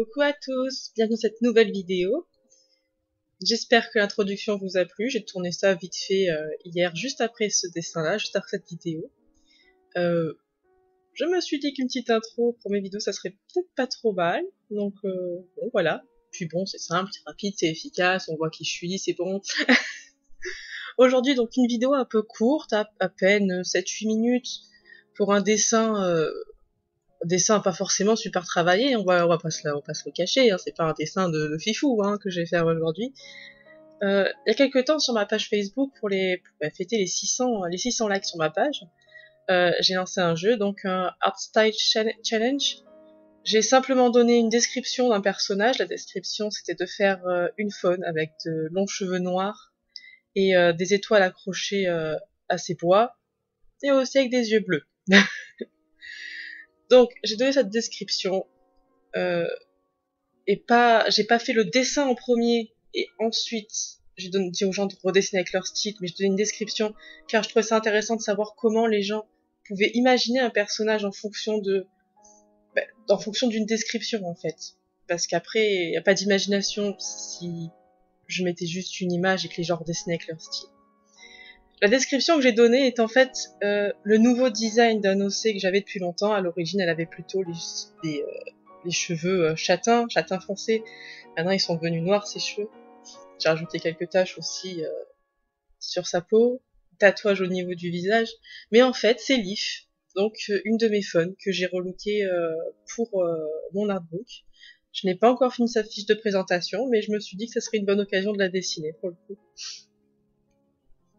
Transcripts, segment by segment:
Coucou à tous, bienvenue dans cette nouvelle vidéo. J'espère que l'introduction vous a plu. J'ai tourné ça vite fait hier, juste après ce dessin-là, juste après cette vidéo. Je me suis dit qu'une petite intro pour mes vidéos, ça serait peut-être pas trop mal. Donc bon, voilà. Puis bon, c'est simple, c'est rapide, c'est efficace, on voit qui je suis, c'est bon. Aujourd'hui, donc une vidéo un peu courte, à peine 7-8 minutes, pour un dessin pas forcément super travaillé, on va pas se le cacher, hein, c'est pas un dessin de fifou que je vais faire aujourd'hui. Il y a quelques temps sur ma page Facebook pour fêter les 600 likes sur ma page, j'ai lancé un jeu, donc un Art Style Challenge. J'ai simplement donné une description d'un personnage. La description c'était de faire une faune avec de longs cheveux noirs et des étoiles accrochées à ses bois et aussi avec des yeux bleus. Donc j'ai donné cette description j'ai pas fait le dessin en premier et ensuite j'ai dit aux gens de redessiner avec leur style, mais je donnais une description car je trouvais ça intéressant de savoir comment les gens pouvaient imaginer un personnage en fonction d'une description en fait. Parce qu'après, il n'y a pas d'imagination si je mettais juste une image et que les gens redessinaient avec leur style. La description que j'ai donnée est en fait le nouveau design d'un OC que j'avais depuis longtemps. À l'origine, elle avait plutôt les cheveux châtain foncé. Maintenant, ils sont devenus noirs, ses cheveux. J'ai rajouté quelques taches aussi sur sa peau, tatouage au niveau du visage. Mais en fait, c'est Leaf, donc une de mes fun que j'ai relooké pour mon artbook. Je n'ai pas encore fini sa fiche de présentation, mais je me suis dit que ça serait une bonne occasion de la dessiner pour le coup.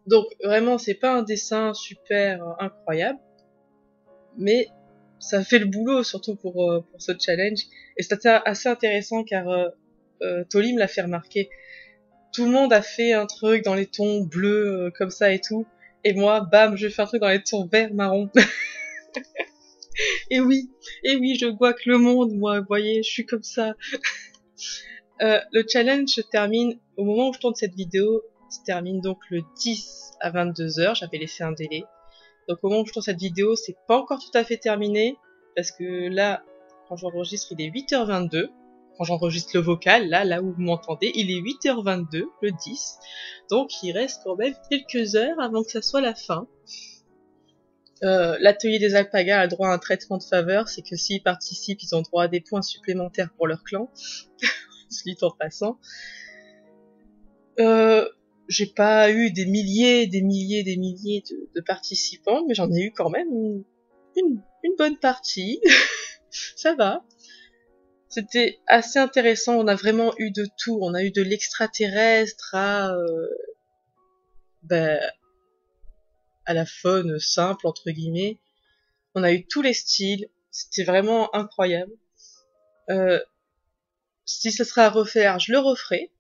Donc vraiment, c'est pas un dessin super incroyable, mais ça fait le boulot, surtout pour ce challenge. Et c'était assez intéressant car Tolly me l'a fait remarquer. Tout le monde a fait un truc dans les tons bleus comme ça et tout. Et moi, bam, je fais un truc dans les tons vert, marron. et oui, je vois que le monde, moi, vous voyez, je suis comme ça. Le challenge se termine, au moment où je tourne cette vidéo, se termine donc le 10 à 22h. J'avais laissé un délai. Donc au moment où je tourne cette vidéo, c'est pas encore tout à fait terminé, parce que là, quand j'enregistre, il est 8h22. Quand j'enregistre le vocal, là où vous m'entendez, il est 8h22, le 10. Donc il reste quand même quelques heures avant que ça soit la fin. L'atelier des alpagas a droit à un traitement de faveur, c'est que s'ils participent, ils ont droit à des points supplémentaires pour leur clan. Je lis en passant. J'ai pas eu des milliers de participants, mais j'en ai eu quand même une bonne partie. Ça va. C'était assez intéressant, on a vraiment eu de tout. On a eu de l'extraterrestre à la faune simple, entre guillemets. On a eu tous les styles. C'était vraiment incroyable. Si ce sera à refaire, je le referai.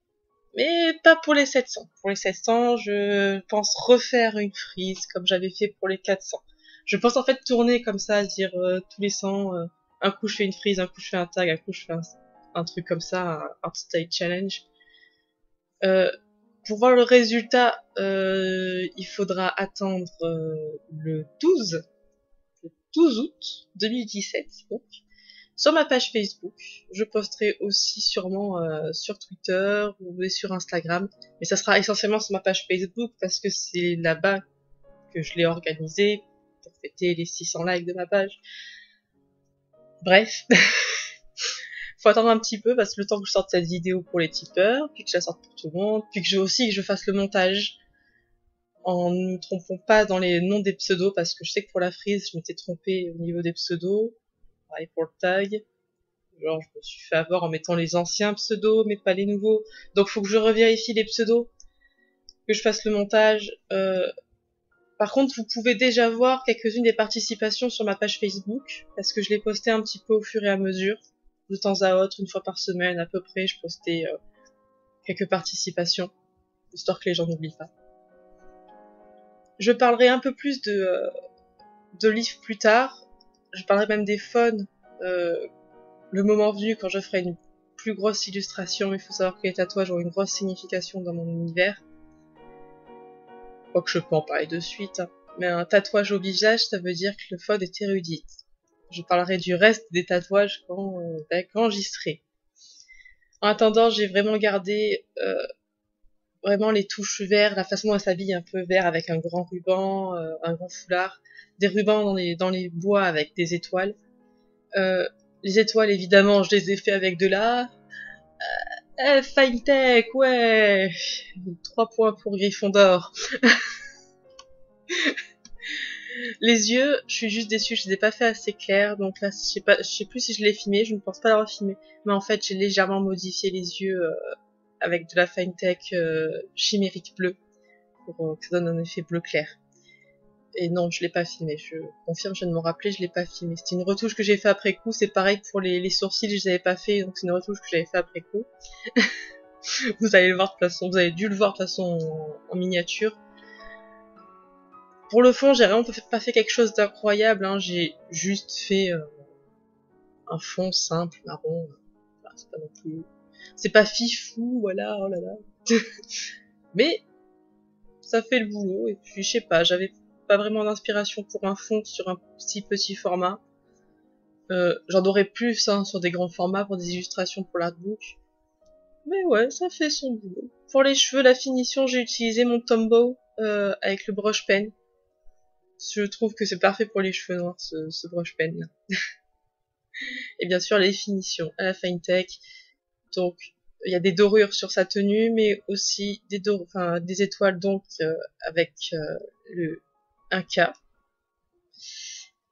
Mais pas pour les 700. Pour les 700, je pense refaire une frise comme j'avais fait pour les 400. Je pense en fait tourner comme ça, dire tous les 100, un coup je fais une frise, un coup je fais un tag, un coup je fais un truc comme ça, un Art Style Challenge. Pour voir le résultat, il faudra attendre le 12 août 2017, donc. Sur ma page Facebook, je posterai aussi sûrement sur Twitter ou sur Instagram, mais ça sera essentiellement sur ma page Facebook parce que c'est là-bas que je l'ai organisé pour fêter les 600 likes de ma page. Bref, faut attendre un petit peu parce que le temps que je sorte cette vidéo pour les tipeurs, puis que je la sorte pour tout le monde, puis que je fasse le montage en ne me trompant pas dans les noms des pseudos parce que je sais que pour la frise, je m'étais trompée au niveau des pseudos. Pareil pour le tag. Genre, je me suis fait avoir en mettant les anciens pseudos, mais pas les nouveaux. Donc, faut que je revérifie les pseudos, que je fasse le montage. Par contre, vous pouvez déjà voir quelques-unes des participations sur ma page Facebook, parce que je l'ai posté un petit peu au fur et à mesure. De temps à autre, une fois par semaine à peu près, je postais quelques participations, histoire que les gens n'oublient pas. Je parlerai un peu plus de livres plus tard. Je parlerai même des fun le moment venu quand je ferai une plus grosse illustration. Il faut savoir que les tatouages ont une grosse signification dans mon univers. Quoique je peux en parler de suite. Mais un tatouage au visage, ça veut dire que le fun est érudite. Je parlerai du reste des tatouages quand j'y serai. En attendant, j'ai vraiment gardé vraiment les touches vert, la façon dont elle s'habille un peu vert avec un grand ruban, un grand foulard, des rubans dans les bois avec des étoiles. Les étoiles, évidemment, je les ai fait avec de l'art. Fine Tech, ouais. 3 points pour Gryffondor. Les yeux, je suis juste déçue, je les ai pas fait assez clairs, donc là, je sais plus si je l'ai filmé, je ne pense pas l'avoir filmé, mais en fait, j'ai légèrement modifié les yeux avec de la Fine Tech chimérique bleu pour que ça donne un effet bleu clair. Et non, je l'ai pas filmé, je confirme, je viens de m'en rappeler, je l'ai pas filmé. C'était une retouche que j'ai fait après coup, c'est pareil pour les sourcils, je les avais pas fait, donc c'est une retouche que j'avais fait après coup. Vous allez le voir de toute façon, vous avez dû le voir de toute façon en miniature. Pour le fond, j'ai vraiment pas fait quelque chose d'incroyable, hein. J'ai juste fait un fond simple, marron. Enfin, c'est pas non plus... C'est pas fifou, voilà, oh là là. Mais ça fait le boulot, et puis je sais pas, j'avais pas vraiment d'inspiration pour un fond sur un si petit format. J'en aurais plus hein, sur des grands formats pour des illustrations pour l'artbook. Mais ouais, ça fait son boulot. Pour les cheveux, la finition, j'ai utilisé mon Tombow avec le brush pen. Je trouve que c'est parfait pour les cheveux noirs, ce brush pen là. Et bien sûr, les finitions à la Fine Tech. Donc, il y a des dorures sur sa tenue, mais aussi des étoiles donc avec un K.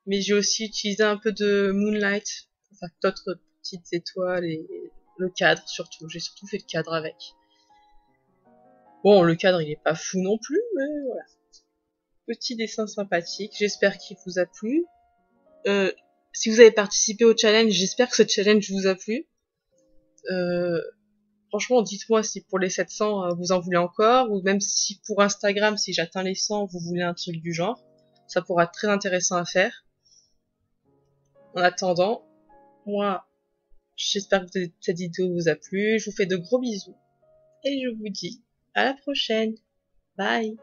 Mais j'ai aussi utilisé un peu de Moonlight pour faire d'autres petites étoiles et le cadre surtout. J'ai surtout fait le cadre avec. Bon, le cadre il est pas fou non plus, mais voilà. Petit dessin sympathique. J'espère qu'il vous a plu. Si vous avez participé au challenge, j'espère que ce challenge vous a plu. Franchement, dites-moi si pour les 700 vous en voulez encore, ou même si pour Instagram, si j'atteins les 100, vous voulez un truc du genre. Ça pourra être très intéressant à faire. En attendant, moi, j'espère que cette vidéo vous a plu. Je vous fais de gros bisous. Et je vous dis à la prochaine. Bye!